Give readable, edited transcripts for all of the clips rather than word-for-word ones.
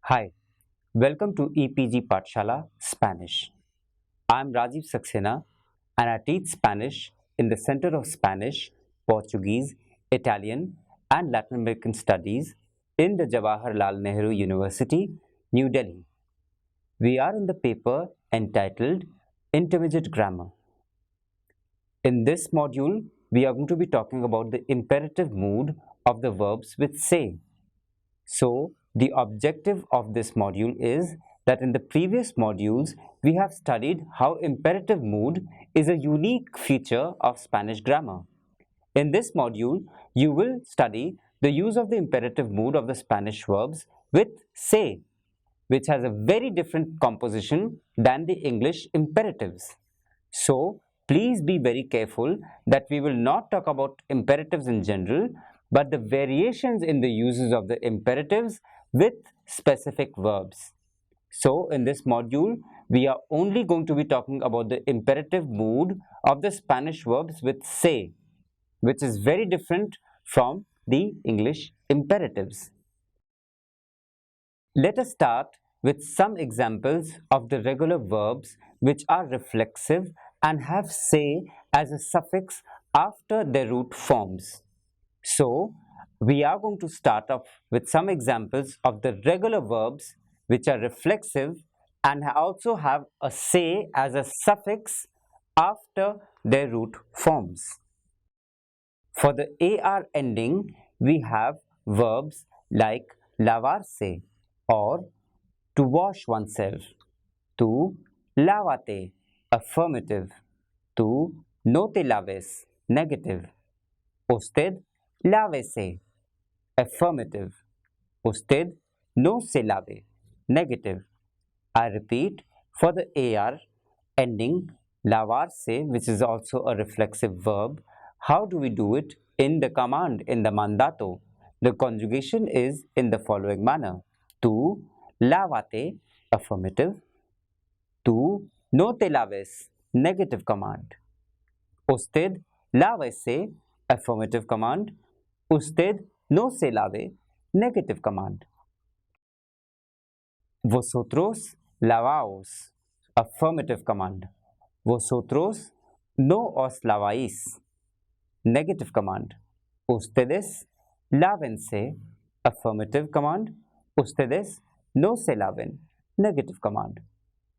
Hi, welcome to EPG Pathshala Spanish. I'm Rajiv Saxena and I teach Spanish in the Center of Spanish, Portuguese, Italian and Latin American Studies in the Jawaharlal Nehru University, New Delhi. We are in the paper entitled Intermediate Grammar. In this module, we are going to be talking about the imperative mood of the verbs with say. So, the objective of this module is that in the previous modules, we have studied how imperative mood is a unique feature of Spanish grammar. In this module, you will study the use of the imperative mood of the Spanish verbs with say, which has a very different composition than the English imperatives. So, please be very careful that we will not talk about imperatives in general, but the variations in the uses of the imperatives with specific verbs. So, in this module, we are only going to be talking about the imperative mood of the Spanish verbs with say, which is very different from the English imperatives. Let us start with some examples of the regular verbs which are reflexive and have say as a suffix after their root forms. So, we are going to start off with some examples of the regular verbs which are reflexive and also have a say as a suffix after their root forms. For the AR ending, we have verbs like lavarse or to wash oneself, tu lávate, affirmative, tu no te laves, negative, usted lávese, affirmative, usted no se lave, negative. I repeat, for the AR ending lavarse, which is also a reflexive verb, how do we do it in the command, in the mandato? The conjugation is in the following manner. Tu lávate, affirmative. Tu no te laves, negative command. Usted lávese, affirmative command. Usted no se lave, negative command. Vosotros lavaos, affirmative command. Vosotros no os laváis, negative command. Ustedes lávense, affirmative command. Ustedes no se laven, negative command.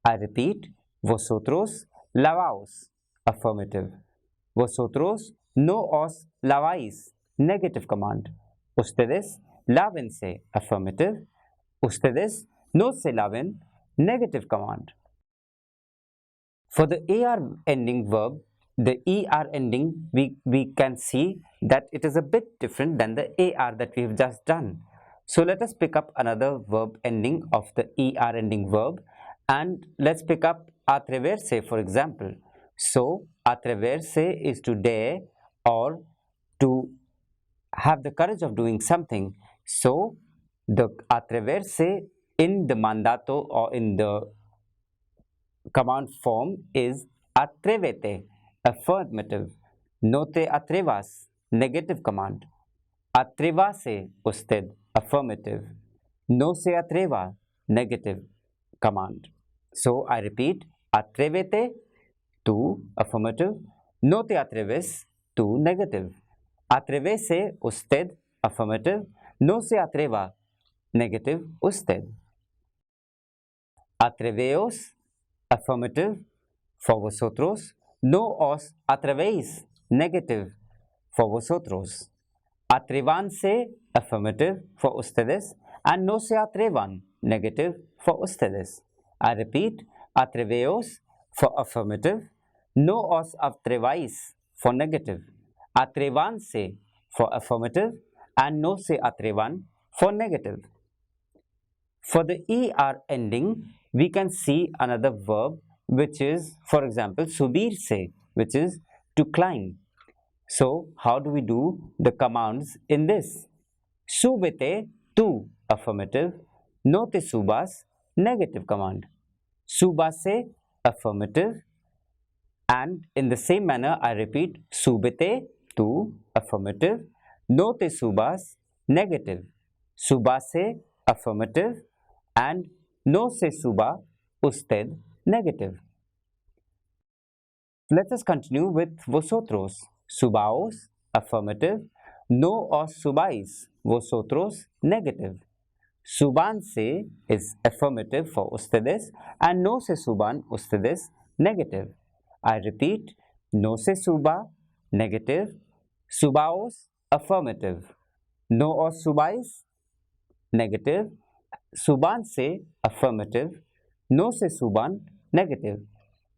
I repeat, vosotros lavaos, affirmative. Vosotros no os laváis, negative command. Ustedes lávense, affirmative. Ustedes no se laven, negative command. For the AR ending verb, the ER ending, we can see that it is a bit different than the AR that we have just done. So let us pick up another verb ending of the ER ending verb and let's pick up atreverse for example. So atreverse is to dare or to have the courage of doing something. So the atreverse in the mandato or in the command form is atrévete, affirmative. No te atrevas, negative command. Atrévase usted, affirmative. No se atreva, negative command. So I repeat, atrévete, tu, affirmative. No te atreves, tu, negative. Atrévese usted, affirmative. No se atreva, negative, usted. Atreveos, affirmative, for vosotros. No os atrevéis, negative, for vosotros. Atrévanse, affirmative, for ustedes. And no se atrevan, negative, for ustedes. I repeat, atreveos, for affirmative. No os atreváis, for negative. Atrévanse, for affirmative. And no se atrevan, for negative. For the ER ending, we can see another verb which is, for example, subirse, which is to climb. So, how do we do the commands in this? Súbete, tú, affirmative. No te subas, negative command. Súbase, affirmative. And in the same manner, I repeat, súbete, tú, affirmative. No te subas, negative. Subase, affirmative. and no se suba usted, negative. Let us continue with vosotros. Subaos, affirmative. No os subáis, vosotros, negative. Subanse is affirmative for ustedes and no se suban ustedes, negative. I repeat, no se suba, negative. Subaos, affirmative. No os subáis, negative. Subanse, affirmative. No se suban, negative.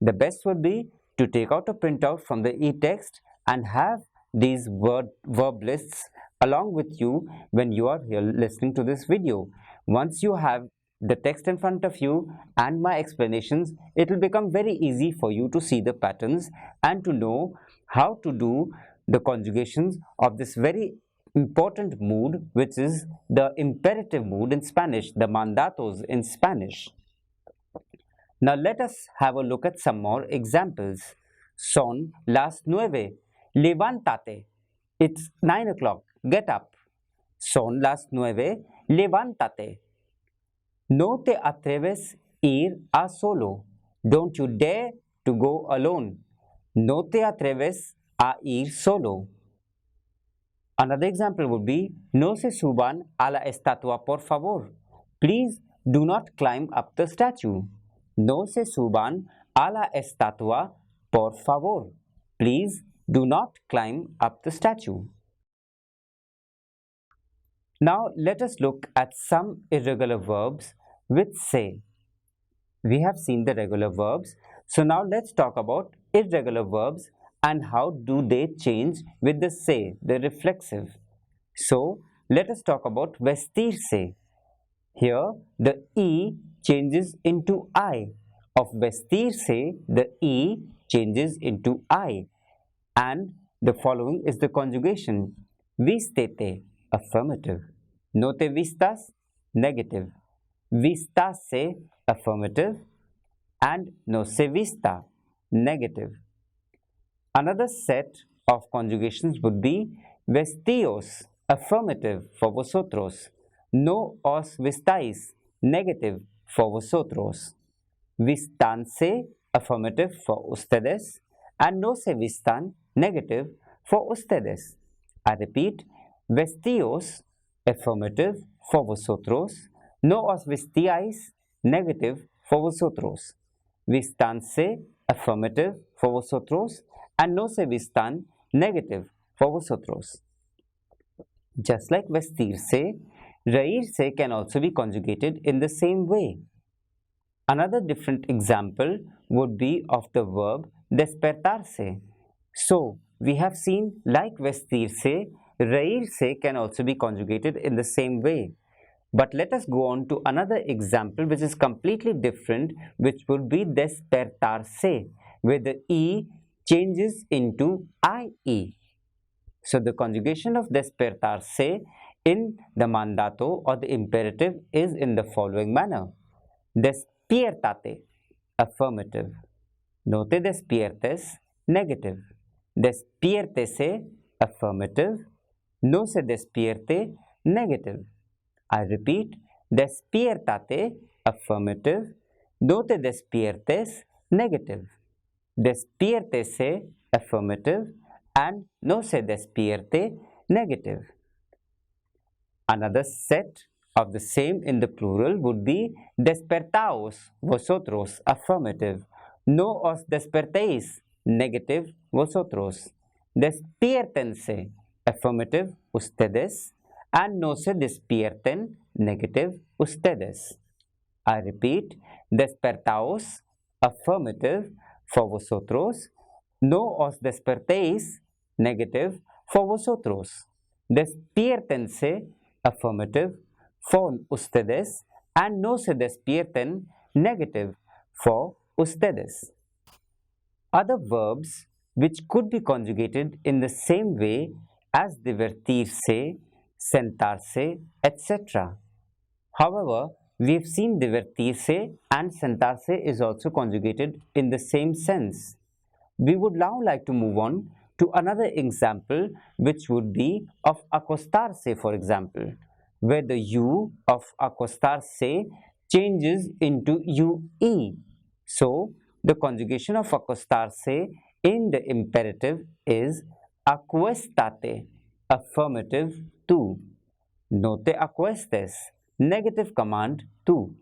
The best would be to take out a printout from the e-text and have these verb lists along with you when you are here listening to this video. Once you have the text in front of you and my explanations, it will become very easy for you to see the patterns and to know how to do the conjugations of this very important mood, which is the imperative mood in Spanish, the mandatos in Spanish. Now let us have a look at some more examples. Son las 9. Levántate. It's 9 o'clock. Get up. Son las 9. Levántate. No te atreves ir a solo. Don't you dare to go alone. No te atreves a ir solo. Another example would be, no se suban a la estatua por favor. Please do not climb up the statue. No se suban a la estatua por favor. Please do not climb up the statue. Now let us look at some irregular verbs with se. We have seen the regular verbs. So now let's talk about irregular verbs and how do they change with the se, the reflexive. So let us talk about vestirse. Here the E changes into I. Of vestirse, the E changes into I. And the following is the conjugation. Vístete, affirmative. No te vistas, negative. Vistase, affirmative. And no se vista, negative. Another set of conjugations would be vestíos, affirmative for vosotros. No os vistáis, negative for vosotros. Vistanse, affirmative for ustedes. And no se vistan, negative for ustedes. I repeat, vestíos, affirmative for vosotros. No os vestíais, negative for vosotros. Vistanse, affirmative for vosotros. And no se vistan, negative for vosotros. Just like vestirse, reírse can also be conjugated in the same way. Another different example would be of the verb despertarse. So, we have seen like vestirse, reírse can also be conjugated in the same way. But let us go on to another example which is completely different, which would be despertarse, where the E changes into IE. So the conjugation of despertarse in the mandato or the imperative is in the following manner. Despiértate, affirmative. No te despiertes, negative. Despiértese, affirmative. No se despierte, negative. I repeat, despiértate, affirmative. No te despiertes, negative. Despiértese, affirmative, and no se despierte, negative. Another set of the same in the plural would be despertaos, vosotros, affirmative. No os despertéis, negative, vosotros. Despiértense, affirmative, ustedes, and no se despierten, negative, ustedes. I repeat, despertaos, affirmative, for vosotros. No os despertéis, negative, for vosotros. Despiértense, affirmative, for ustedes, and no se despierten, negative, for ustedes. Other verbs which could be conjugated in the same way as divertirse, sentarse, etc. However, we have seen divertirse and sentarse is also conjugated in the same sense. We would now like to move on to another example, which would be of acostarse, for example, where the U of acostarse changes into UE. So, the conjugation of acostarse in the imperative is acuéstate, affirmative tú. No te acuestes, negative command tú.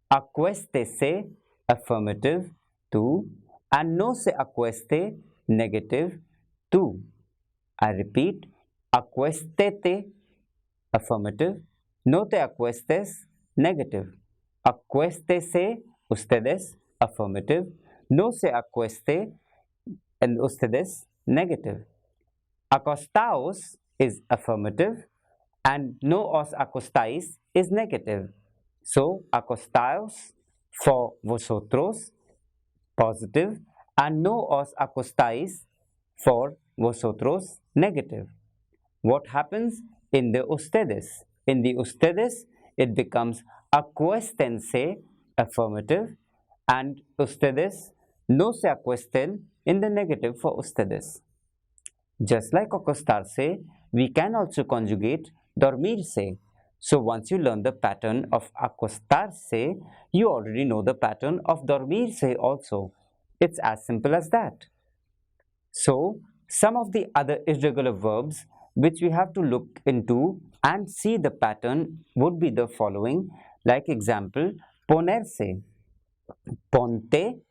Acuéstese, affirmative tú, and no se acueste, negative tú. I repeat, acuéstete, affirmative, no te acuestes, negative. Acuéstese, ustedes, affirmative, no se acueste, and ustedes, negative. Acostaos is affirmative, and no os acostáis is negative. So, acostaos for vosotros, positive, and no os acostáis for vosotros, negative. What happens in the ustedes? In the ustedes, it becomes acuéstense, affirmative, and ustedes no se acuesten in the negative for ustedes. Just like acostarse, we can also conjugate dormirse. So once you learn the pattern of acostarse, you already know the pattern of dormirse also. It's as simple as that. So some of the other irregular verbs which we have to look into and see the pattern would be the following, like example, ponerse. Ponte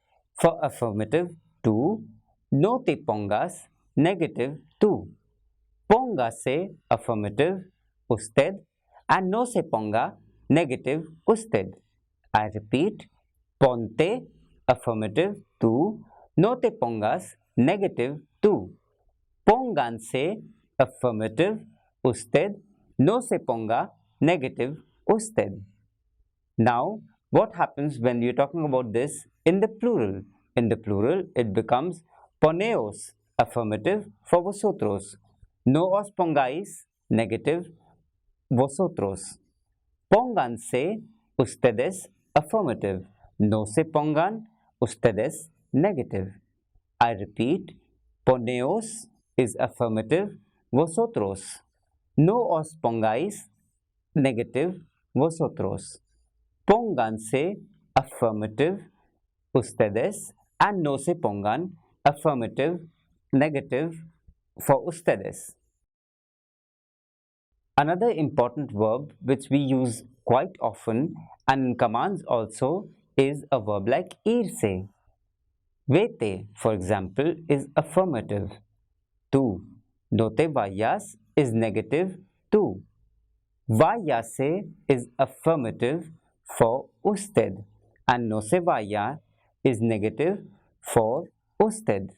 for affirmative tú, no te pongas, negative tú. Póngase, affirmative, usted, and no se ponga, negative, usted. I repeat, ponte, affirmative, tú, no te pongas, negative, tú. Pónganse, affirmative, usted, no se ponga, negative, usted. Now, what happens when you're talking about this in the plural? In the plural, it becomes poneos, affirmative, for vosotros. No os pongáis, negative, vosotros. Pónganse, ustedes, affirmative. No se pongan, ustedes, negative. I repeat, poneos is affirmative, vosotros. No os pongáis, negative, vosotros. Pónganse, affirmative, ustedes, and no se pongan, affirmative, negative, for ustedes. Another important verb which we use quite often and in commands also is a verb like irse. Vete, for example, is affirmative. Tú. No te vayas is negative. Tú. Váyase is affirmative for usted, and no se vaya is negative for usted.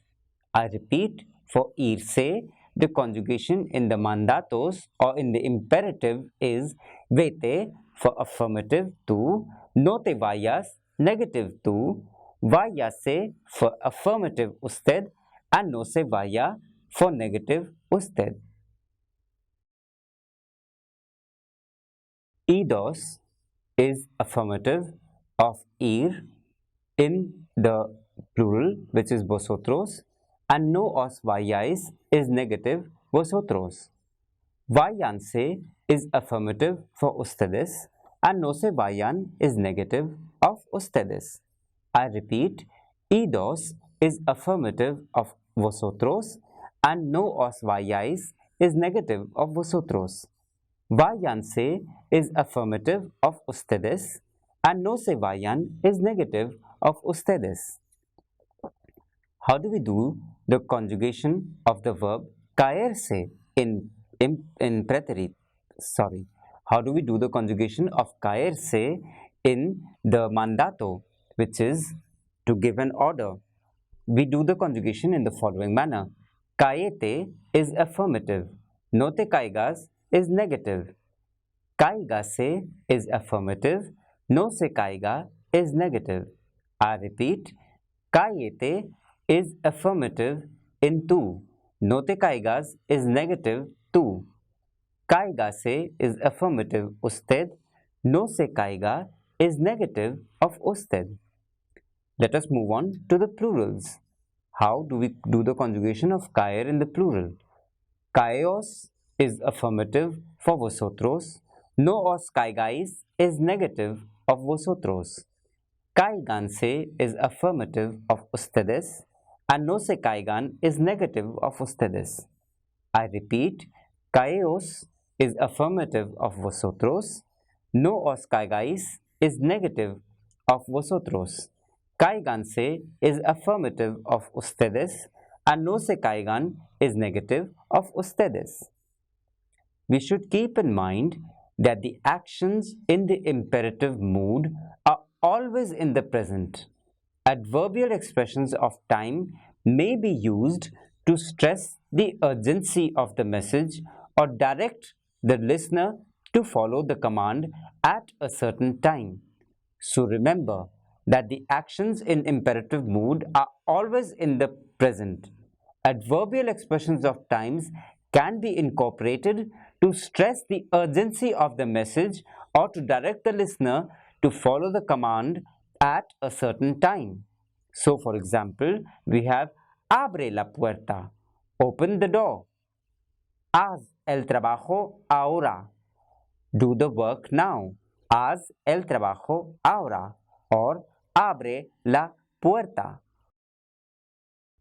I repeat, for irse, the conjugation in the mandatos or in the imperative is vete for affirmative tú, no te vayas, negative tú, váyase for affirmative usted, and no se vaya for negative usted. Idos is affirmative of ir in the plural, which is vosotros, and no os vayáis is negative vosotros. Váyanse is affirmative for ustedes, and no se vayan is negative of ustedes. I repeat, idos is affirmative of vosotros, and no os vayáis is negative of vosotros. Váyanse is affirmative of ustedes, and no se vayan is negative of ustedes. How do we do the conjugation of the verb caerse in preterite? Sorry. How do we do the conjugation of caerse in the mandato, which is to give an order? We do the conjugation in the following manner. Caete is affirmative. No te caigas is negative. Caigase is affirmative. No se caiga is negative. I repeat, caete is affirmative in tú. No te caigas is negative tú. Caigase is affirmative usted. No se caiga is negative of usted. Let us move on to the plurals. How do we do the conjugation of caer in the plural? Caeos is affirmative for vosotros. No os caigáis is negative of vosotros. Cáiganse is affirmative of ustedes and no se caigan is negative of ustedes. I repeat, caeos is affirmative of vosotros, no os caigáis is negative of vosotros. Cáiganse is affirmative of ustedes and no se caigan is negative of ustedes. We should keep in mind that the actions in the imperative mood are always in the present. Adverbial expressions of time may be used to stress the urgency of the message or direct the listener to follow the command at a certain time. So remember that the actions in imperative mood are always in the present. Adverbial expressions of times can be incorporated to stress the urgency of the message or to direct the listener to follow the command at a certain time. So, for example, we have abre la puerta, open the door. Haz el trabajo ahora, do the work now. Haz el trabajo ahora, or abre la puerta.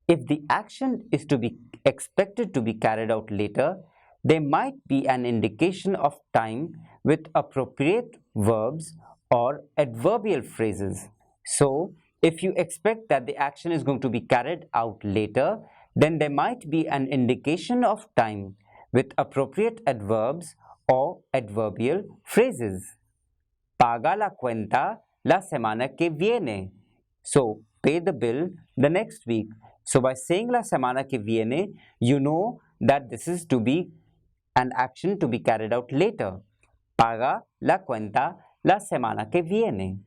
If the action is to be expected to be carried out later, there might be an indication of time with appropriate verbs or adverbial phrases. So, if you expect that the action is going to be carried out later, then there might be an indication of time with appropriate adverbs or adverbial phrases. Paga la cuenta la semana que viene. So, pay the bill the next week. So, by saying la semana que viene, you know that this is to be an action to be carried out later. Paga la cuenta la semana que viene.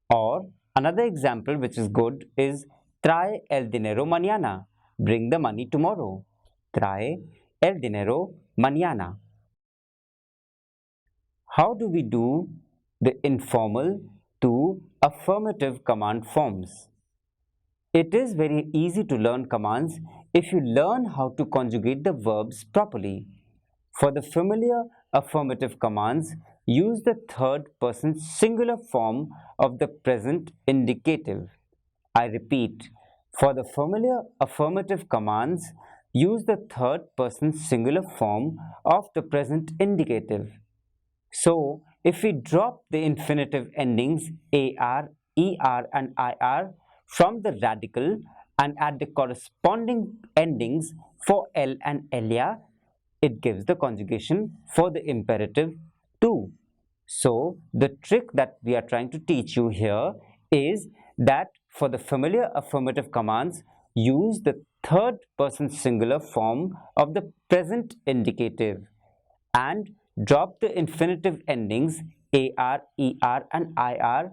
Or another example which is good is trae el dinero mañana. Bring the money tomorrow. Trae el dinero mañana. How do we do the informal to affirmative command forms? It is very easy to learn commands if you learn how to conjugate the verbs properly. For the familiar affirmative commands, use the third person singular form of the present indicative. I repeat, for the familiar affirmative commands, use the third person singular form of the present indicative. So, if we drop the infinitive endings AR, ER and IR from the radical and add the corresponding endings for L and Elia, it gives the conjugation for the imperative too. So, the trick that we are trying to teach you here is that for the familiar affirmative commands, use the third person singular form of the present indicative and drop the infinitive endings AR, ER and IR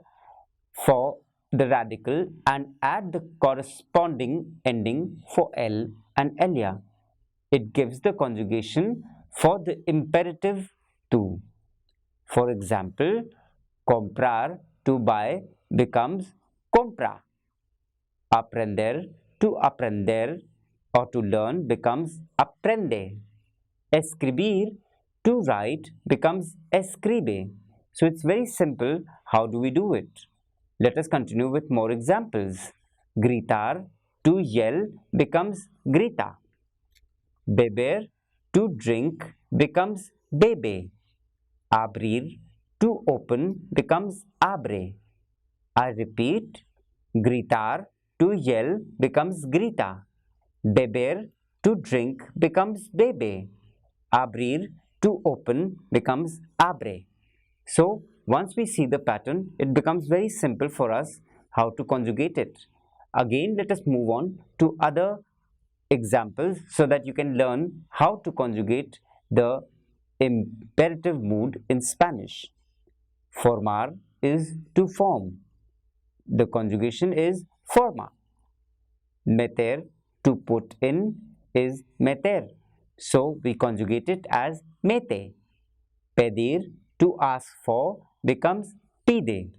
for the radical and add the corresponding ending for L and Elia. It gives the conjugation for the imperative too. For example, comprar, to buy, becomes compra. Aprender, to aprender or to learn becomes aprende. Escribir, to write becomes escribe. So it's very simple. How do we do it? Let us continue with more examples. Gritar, to yell becomes grita. Beber, to drink becomes bebe. Abrir, to open becomes abre. I repeat, gritar, to yell becomes grita. Beber, to drink becomes bebe. Abrir, to open becomes abre. So, once we see the pattern, it becomes very simple for us how to conjugate it. Again, let us move on to other examples so that you can learn how to conjugate the imperative mood in Spanish. Formar is to form. The conjugation is forma. Meter, to put in, is meter. So we conjugate it as mete. Pedir, to ask for, becomes pide.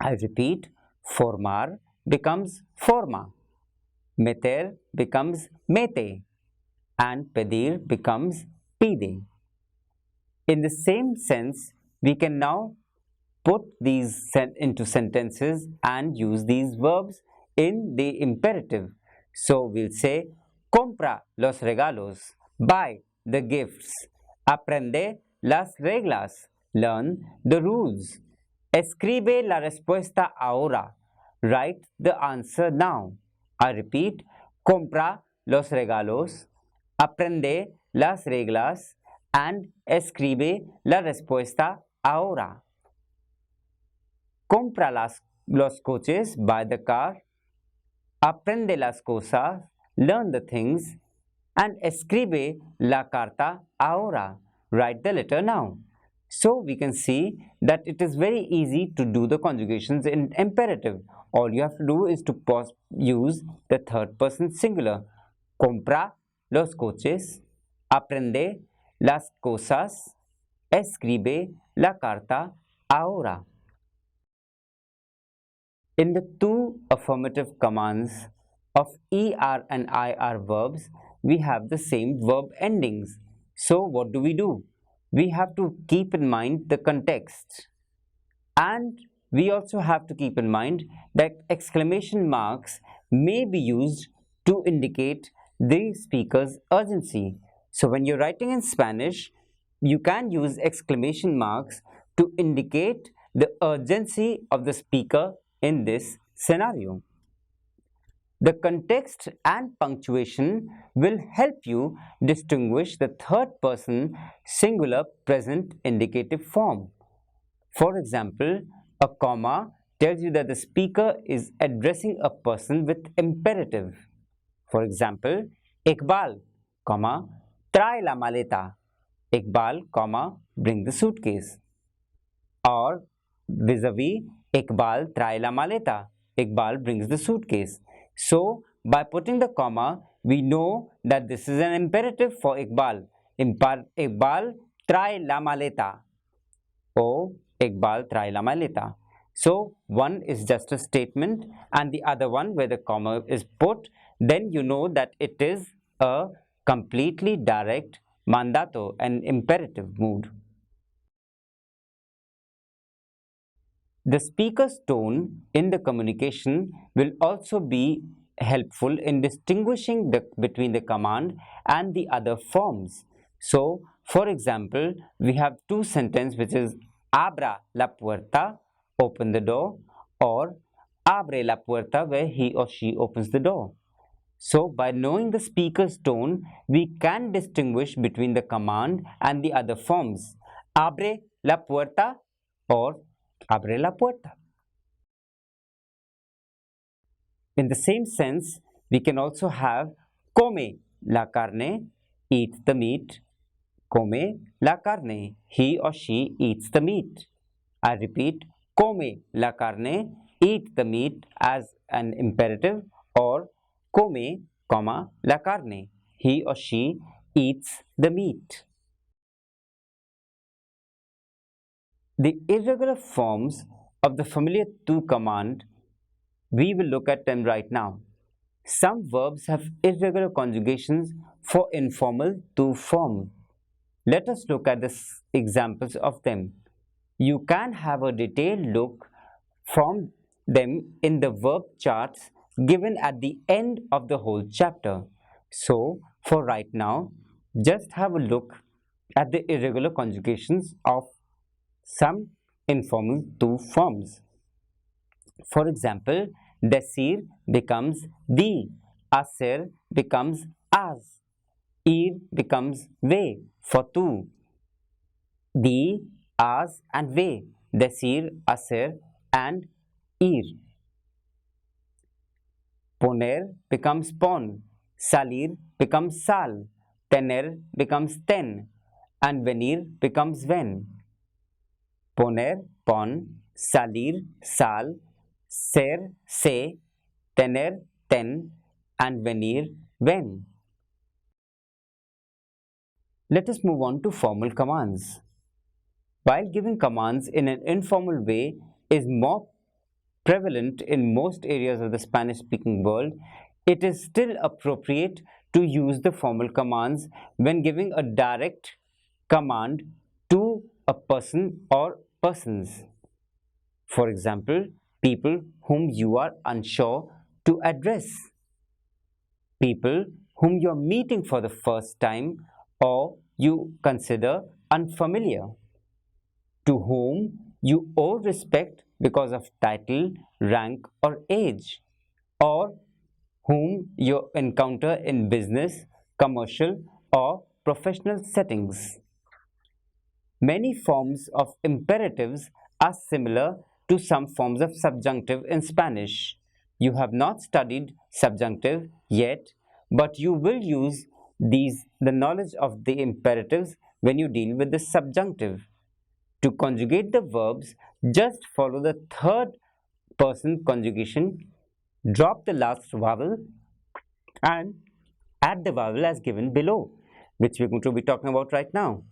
I repeat, formar becomes forma. Meter becomes mete. And pedir becomes pide. In the same sense, we can now put these into sentences and use these verbs in the imperative. So we'll say, compra los regalos, buy the gifts, aprende las reglas, learn the rules, escribe la respuesta ahora, write the answer now. I repeat, compra los regalos, aprende las reglas, and escribe la respuesta ahora. Compra los coches, buy the car, aprende las cosas, learn the things, and escribe la carta ahora, write the letter now. So we can see that it is very easy to do the conjugations in imperative. All you have to do is to use the third person singular. Compra los coches, aprende las cosas, escribe la carta ahora. In the two affirmative commands of ER and IR verbs, we have the same verb endings. So what do? We have to keep in mind the context. And we also have to keep in mind that exclamation marks may be used to indicate the speaker's urgency. So when you're writing in Spanish, you can use exclamation marks to indicate the urgency of the speaker in this scenario. The context and punctuation will help you distinguish the third person singular present indicative form. For example, a comma tells you that the speaker is addressing a person with imperative. For example, Iqbal, comma, trae la maleta. Iqbal, comma, bring the suitcase. Or vis-a-vis, Iqbal trae la maleta. Iqbal brings the suitcase. So, by putting the comma, we know that this is an imperative for Iqbal. Iqbal trae la maleta. Oh, Iqbal trae la maleta. So, one is just a statement and the other one where the comma is put, then you know that it is a completely direct mandato, an imperative mood. The speaker's tone in the communication will also be helpful in distinguishing between the command and the other forms. So, for example, we have two sentences which is abra la puerta, open the door, or abre la puerta, where he or she opens the door. So, by knowing the speaker's tone, we can distinguish between the command and the other forms. Abre la puerta or abre la puerta. In the same sense, we can also have come la carne, eat the meat. Come la carne, he or she eats the meat. I repeat, come la carne, eat the meat as an imperative, or come, comma, la carne, he or she eats the meat. The irregular forms of the familiar to command, we will look at them right now. Some verbs have irregular conjugations for informal to form. Let us look at the examples of them. You can have a detailed look from them in the verb charts given at the end of the whole chapter. So, for right now, just have a look at the irregular conjugations of some informal to forms. For example, decir becomes di, hacer becomes haz, ir becomes ve for tú. Di, haz and ve, decir, hacer and ir. Poner becomes pon, salir becomes sal, tener becomes ten, and venir becomes ven. Poner, pon, salir, sal, ser, se, tener, ten, and venir, ven. Let us move on to formal commands. While giving commands in an informal way is more prevalent in most areas of the Spanish-speaking world, it is still appropriate to use the formal commands when giving a direct command to a person or persons. For example, people whom you are unsure to address, people whom you are meeting for the first time or you consider unfamiliar, to whom you owe respect because of title, rank, or age, or whom you encounter in business, commercial, or professional settings. Many forms of imperatives are similar to some forms of subjunctive in Spanish. You have not studied subjunctive yet, but you will use the knowledge of the imperatives when you deal with the subjunctive. To conjugate the verbs, just follow the third person conjugation, drop the last vowel, and add the vowel as given below, which we're going to be talking about right now.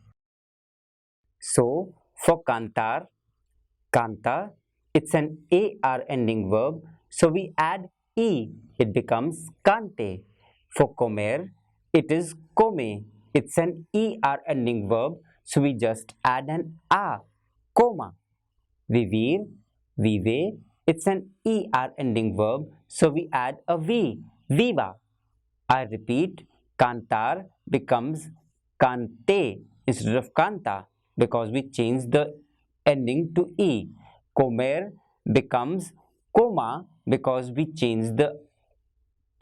So, for cantar, canta, it's an AR ending verb, so we add E, it becomes cante. For comer, it is come, it's an ER ending verb, so we just add an A, coma. Vivir, vive, it's an ER ending verb, so we add a V, viva. I repeat, cantar becomes cante instead of canta because we change the ending to E. Comer becomes coma because we change the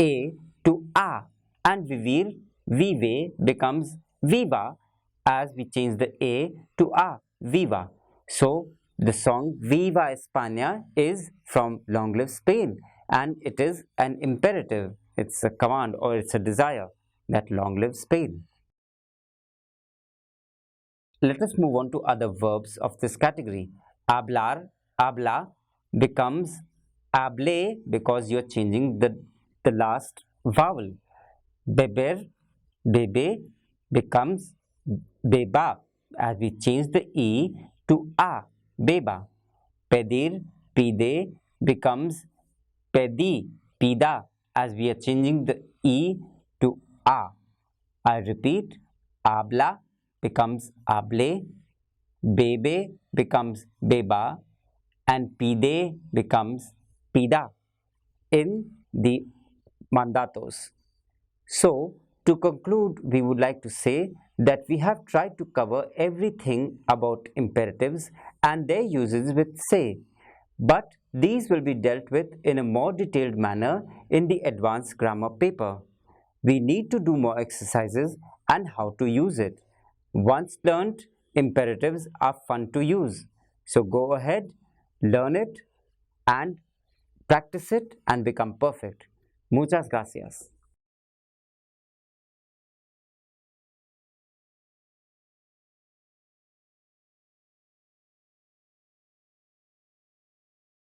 A to A. And vivir, vive becomes viva as we change the A to A, viva. So, the song Viva España is from Long Live Spain and it is an imperative. It's a command or it's a desire that long live Spain. Let us move on to other verbs of this category. Hablar, habla becomes hable because you're changing the last vowel. Beber, bebe becomes beba as we change the E to A, beba. Pedir, pide becomes pedi, pida as we are changing the E to A. I repeat, habla becomes hable, bebe becomes beba, and pide becomes pida in the mandatos. So, to conclude, we would like to say that we have tried to cover everything about imperatives and their uses with say, but these will be dealt with in a more detailed manner in the advanced grammar paper. We need to do more exercises and how to use it. Once learned, imperatives are fun to use. So go ahead, learn it and practice it and become perfect. Muchas gracias.